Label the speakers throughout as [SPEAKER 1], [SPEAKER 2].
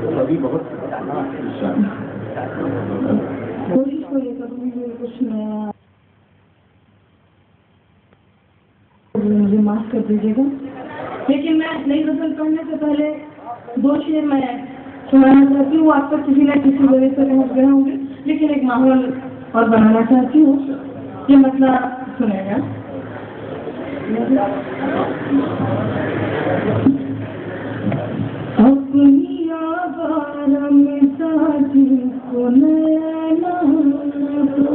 [SPEAKER 1] अभी बहुत
[SPEAKER 2] कोशिश तो ये करूँगी कुछ नया, मुझे माफ कर दीजिएगा। लेकिन मैं नई गजल पढ़ने से पहले 2 शेर मैं सुनाना चाहती हूँ। आप तक किसी न किसी वजह से पहुँच गए होंगे, लेकिन एक माहौल और बनाना चाहती हूँ। ये मतलब सुनेगा। अपनी आवारा में साथी को नैना दो,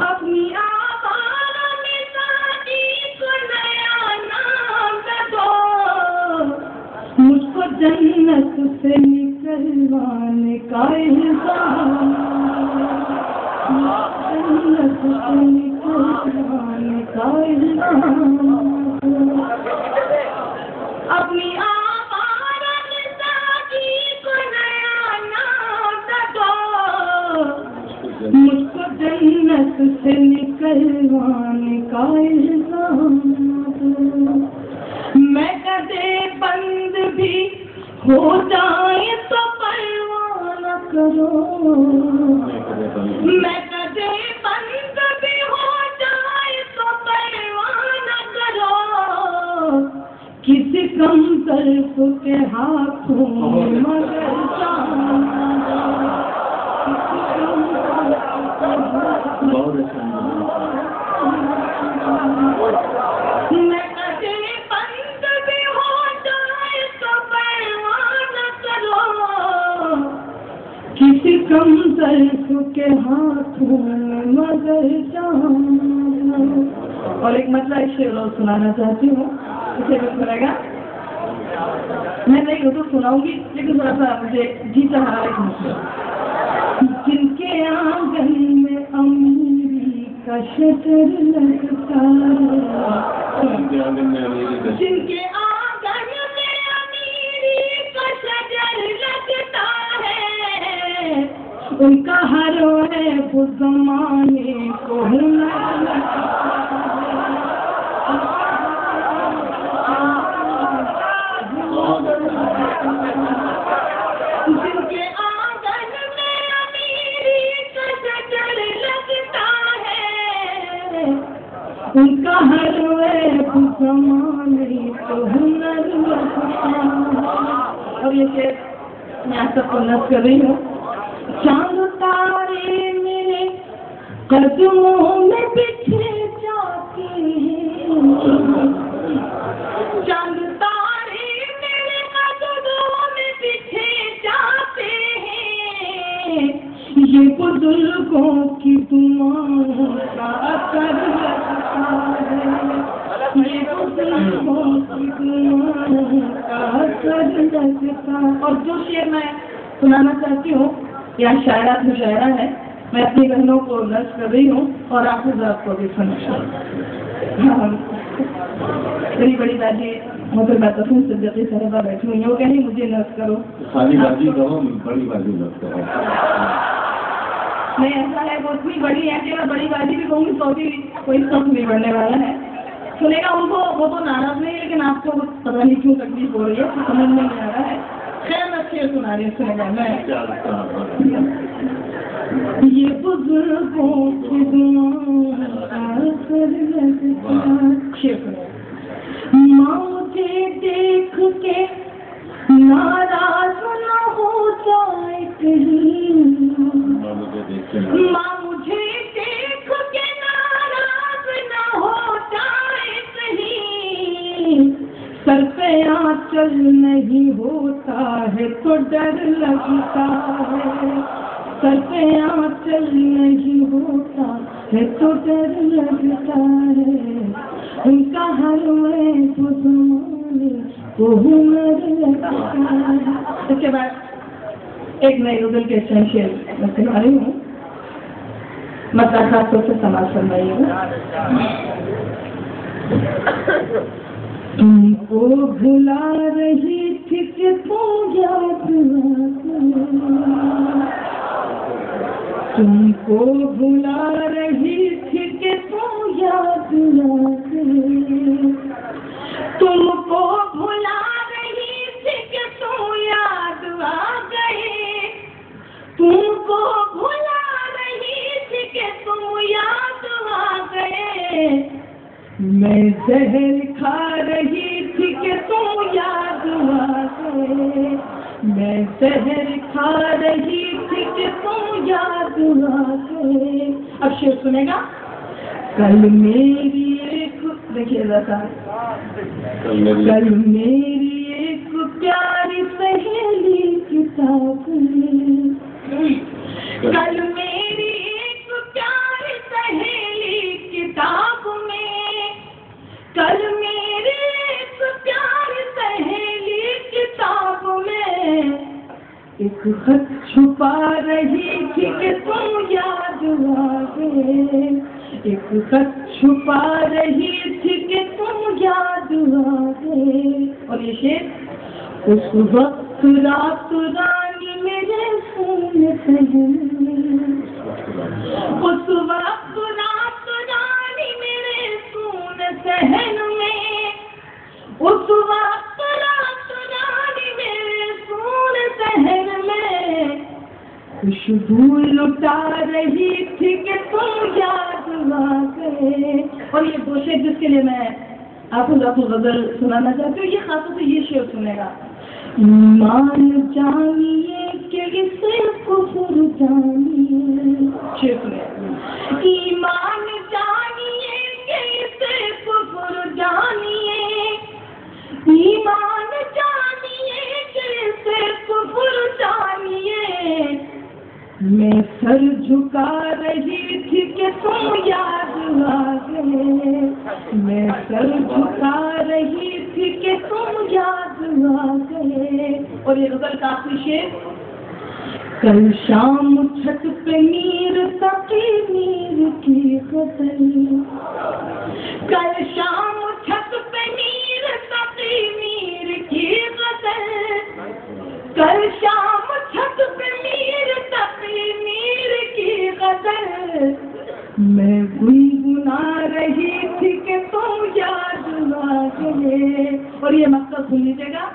[SPEAKER 2] अपनी आवारा में साथी को नया नाम दो, मुझको जन्नत से निकलवाने का इल्जाम, जन्नत से निकलवाने का इल्जाम, अपनी आवारा में साथी को नया नाम दो, मुझको जन्नत से निकलवाने का इल्जाम। मैं कदे बंद भी हो जाए तो परवाह न करो, मैं कदे बंद भी हो जाए तो परवाह न करो, किसी कम तरफ के हाथों में मगर मैं कदे बंद भी हो जाए तो परवाह न करो, किसी कम तरफ के हाथों में मगर जाना। और एक मतलब शेर और सुनाना चाहती हूँ, इसे भी सुनेगा। मैं नहीं तो सुनाऊंगी, लेकिन थोड़ा सा मुझे जी चाह एक मतलब। जिनके आंगन में अमीरी का शटर लगता है, जिनके आंगन में अमीरी का शटर लगता है, उनका हर है वो ज़माने को हुनर लगता है, जिनके आंगन में अमीरी का शटर लगता है, उनका हर है वो ज़माने को हुनर लगता है। और ये शेर मैं आप सबको नज़र कर रही हूँ। चांद तारे मेरे कदमों में बिछे जाते हैं, चांद तारे मेरे कदमों में बिछे जाते हैं, ये बुजुर्गों की दुआओं का असर लगता है, ये बुजुर्गों की दुआओं का असर लगता है। और जो शेर मैं सुनाना चाहती हूँ या शायरात मुशायरा है, मैं अपनी बहनों को नज़र कर रही हूँ और आप को भी सुना। मेरी बड़ी दादी मतलब बातों से जैसे साहबा बैठी हुई है, वो कह रही मुझे नज़र करो,
[SPEAKER 1] खाली बाजी करो, बड़ी बाजी नज़र करो।
[SPEAKER 2] नहीं ऐसा है, वो इतनी बड़ी है कि मैं बड़ी बाजी भी कहूँगी तो भी कोई सब नहीं बढ़ने वाला है। सुनेगा उनको, वो तो नाराज नहीं, लेकिन आपको पता नहीं क्यों तकलीफ हो रही है, समझ नहीं आ रहा है। खैर मैं शेर सुना रही हूँ, सुनेगा। मैं ये बुजुर्गों की दुआओं का असर लगता है। शेर सुनेगा। माँ मुझे देख के नाराज न हो जाए कहीं, माँ मुझे देख के नाराज न हो जाए कहीं, सर पे आंचल नहीं होता है तो डर लगता है, सर पे आंचल नहीं होता है तो डर लगता है, उनका हर में तो ज़माने को हुनर लगता है। इसके बाद एक नई गज़ल के शेर मैं सुना रही हूँ, मतलब खासतौर से समाज फरमाइएगा। तुमको भुला रही थी कि तुम याद तुमको भुला रही थी कि तुम याद तुमको भुला रही थी मैं जहर खा रही थी कि तुम याद आ गए, मैं जहर खा रही थी कि तुम याद आ गए। अब शेर सुनेगा। कल मेरी एक, देखिए जरा, कल मेरी एक प्यारी सहेली किताब में, कल मेरी एक प्यारी सहेली किताब में, कल मेरी एक प्यारी सहेली किताब में एक खत छुपा रही थी कि तुम याद आ गए, एक खत छुपा रही थी कि तुम याद आ गए। और ये शेर, उस वक्त रात रानी मेरे सोने सहन में, उस वक्त रात रानी मेरे सोने सहन में, उस वक्त रात रानी मेरे सोने सहन में खुशबू लुटा रही थी कि तुम याद आ गए। और ये दो शेर जिसके लिए मैं आपको गजल सुनाना चाहती हूँ, ये खासतौर से ये शेर सुनेगा। ईमान जानिए कि इसे कुफर जानिए, शेर सुने। ईमान जानिए कि इसे कुफर जानिए, ईमान जानिए कि इसे कुफर जानिए, मैं सर झुका रही थी कि तुम याद आ गए, मैं सर झुका रही थी कि तुम याद आ गए। और ये गजल का आखिरी शेर, कल शाम छत पे नीर तकी नीर की गजल, कल शाम छत पे नीर तकी नीर की गजल, कल शाम छत पे नीर तकी नीर की गजल मैं गुनगुना रही थी कि तुम याद आ गए। और ये मकसद सुन लीजिएगा।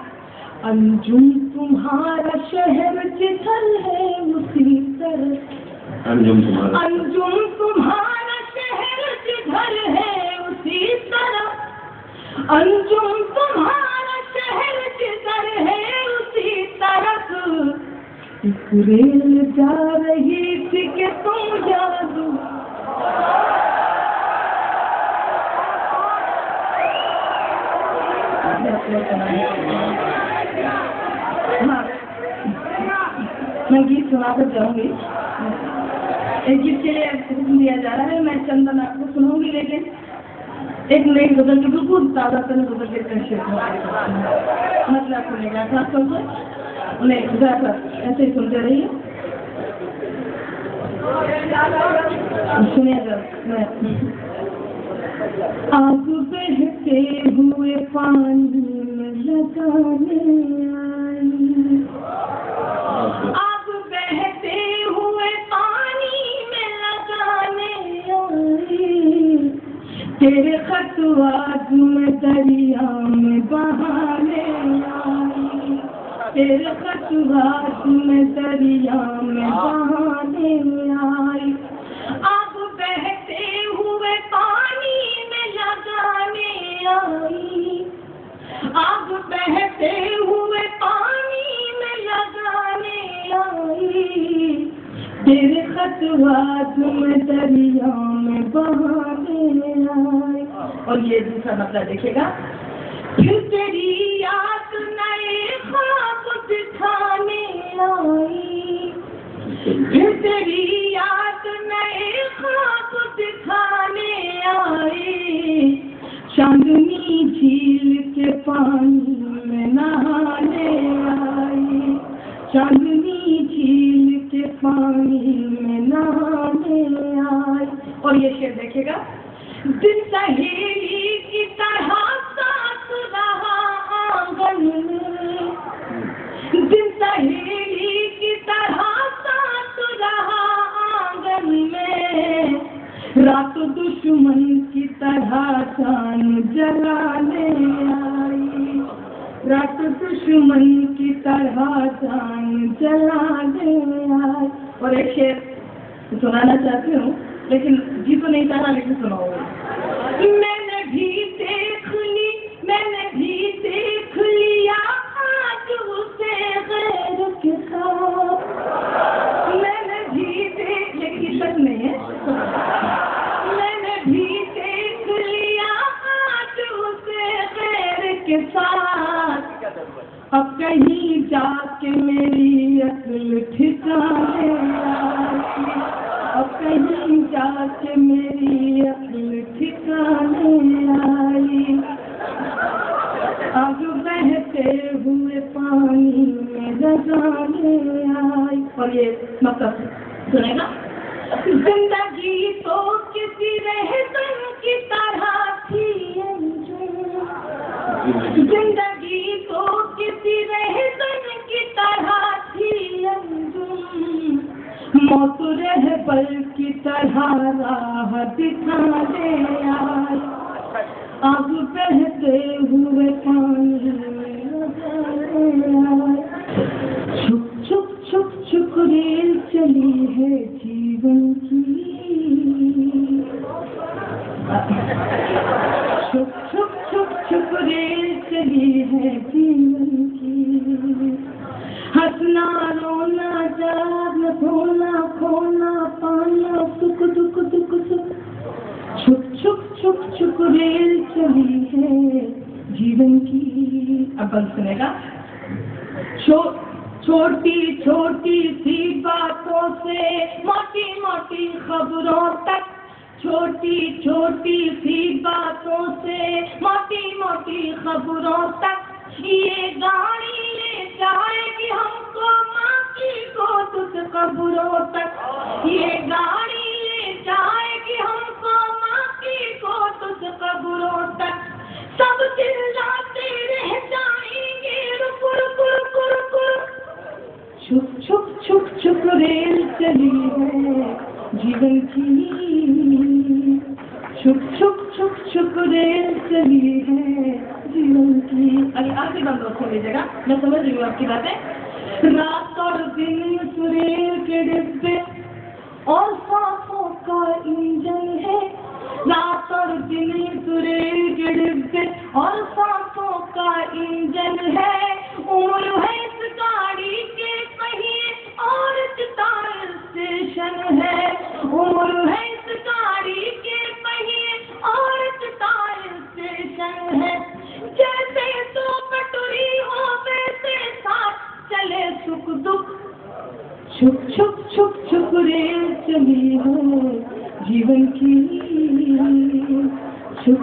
[SPEAKER 2] अंजुम तुम्हारा शहर जिधर है उसी तरह, अंजुम तुम्हारा शहर जिधर है उसी तरह, अंजुम तुम्हारा शहर जिधर है उसी तरफ एक रेल जा रही थी कि तुम याद। मैं गीत सुनाकर जाऊंगी। एक गीत के लिए हुक्म दिया जा रहा है, मैं चंदन आपको सुनाऊंगी, लेकिन एक नई गजल की बिल्कुल ताज़ा तरीन गजल के शेर मतलब सुनेगा खास तौर पर। नहीं ज़्यादा ऐसे ही सुनते रहिए, सुनिएगा। मैं आग बहते हुए पानी में लगाने आई, आग बहते हुए पानी में लगाने आई, तेरे खतवाद में दरिया में बहाने आई, तेरे खतवाद में दरिया में बहाने आई, आग बहते हुए पानी में लगाने आई, आग बहते हुए पानी में लगाने आई, तेरे खतवाद में दरिया में बहाने आई। और ये दूसरा मतलब देखिएगा। फिर तेरी याद नए ख्वाब दिखाने आई, फिर तेरी याद नए ख्वाब दिखाने आई, चांदनी झील के पानी में नहाने आई, चांदनी झील के पानी में नहाने आई। और ये शेर देखेगा। दिन सहेली की तरह साथ रहा आंगन में, दिन सहेली की तरह साथ रहा आंगन में, रात दुश्मन की तरह जान जलाने आई, रात दुश्मन की तरह जान जलाने आई। और एक शेर सुनाना चाहती हूँ, लेकिन जी तो नहीं चाहा, लेकिन सुनाऊंगी। मैंने भी अब कहीं जाके मेरी अक्ल ठिकाने आई, अब कहीं जाके मेरी अक्ल ठिकाने आई, आग बहते हुए पानी में रजाने आई। और ये मतलब सुनेगा, जिंदगी तो किसी रहसन की तरह थी, जिंदगी तो किसी रहसन की तरह थी अंजुम, मौत रहबर की तरह राह दिखाने आई, आग बहते हुए पानी में आई। छुप छुप छुप छुप रेल चली है जीवन की, छुप छुप छुप छुप रेल चली है जीवन की, हंसना रोना जागना सोना खोना पाना सुख दुख दुख सुख, छुप छुप छुप छुप रेल चली है जीवन की। अब बंद सुनेगा, छोटी छोटी सी बातों से मोटी मोटी खबरों तक, छोटी छोटी सी बातों से मोटी मोटी खबरों तक, ये गाड़ी ले जाएगी हमको माँ की गोद से कब्रों तक, ये गाड़ी ले जाएगी हमको माँ की गोद से कब्रों तक, सब चिल्लाते रह जाएंगे रुक रुक रुक रुक रुक, छुप छुप छुप छुप रेल चली है जीवन की, छुप छुप छुप छुप रेल चली है जीवन की। अरे आगे बंद हो लीजिएगा, मैं समझ रही हूँ आपकी बातें। रात और दिन रेल के डिब्बे और सांसों का इंजन है, रात और दिन रेल के डिब्बे और सांसों का इंजन है, उम्र है इस गाड़ी के पहिए और तार स्टेशन है, उम्र है इस गाड़ी के पहिए और तार स्टेशन है, जैसे तो पटरी हो वैसे साथ चले सुख दुख, छुप छुप छुप छुप रेल चली है जीवन की, छुप